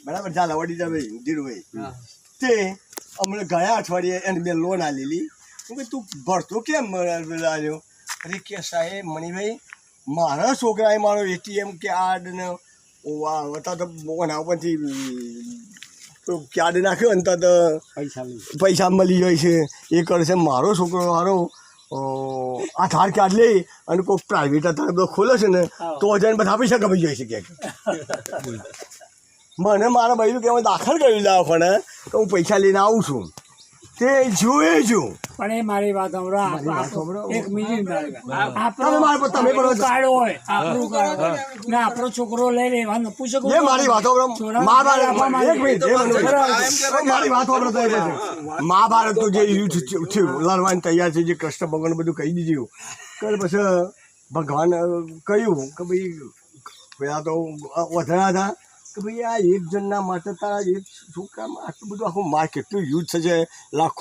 બરાબર ચાલો વડી જા ભાઈ ધીરુભાઈ તે હમણાં ગયા અઠવાડિયે એને બે લોન આલેલી હું કે તું ભરતો કેમ આવ્યો અરે કે સાહેબ મણિભાઈ મારા છોકરાએ મારો એટીએમ કાર્ડ ને હતા તો એના ઉપરથી કાર્ડ નાખ્યો ને તો પૈસા મળી જાય છે એ કરશે મારો છોકરો મારો આધાર કાર્ડ લે અને કોઈ પ્રાઇવેટ આધાર બધો ખોલે છે ને તો જઈને બધા પૈસા કમાઈ જાય છે ક્યાંક મને મારા ભાઈ કે દાખલ કરી લાવો પણ કે હું પૈસા લઈને આવું છું તે જોએ છું પણ એ મારી વાત સાંભળો એક મિનિટ આપણો છોકરો લઈ લેવાનો પૂછો મારી વાતો મહાભારત તો જે યુદ્ધ થયું લડવાની તૈયાર છે જે કૃષ્ણ ભગવાન બધું કહી દીધું કે પછી ભગવાન કહ્યું કે ભાઈ પેલા તો વધારા હતા કે ભાઈ આ એક જણના માટે તારા એક છોકરામાં આટલું બધું આખું કેટલું યુદ્ધ થશે લાખો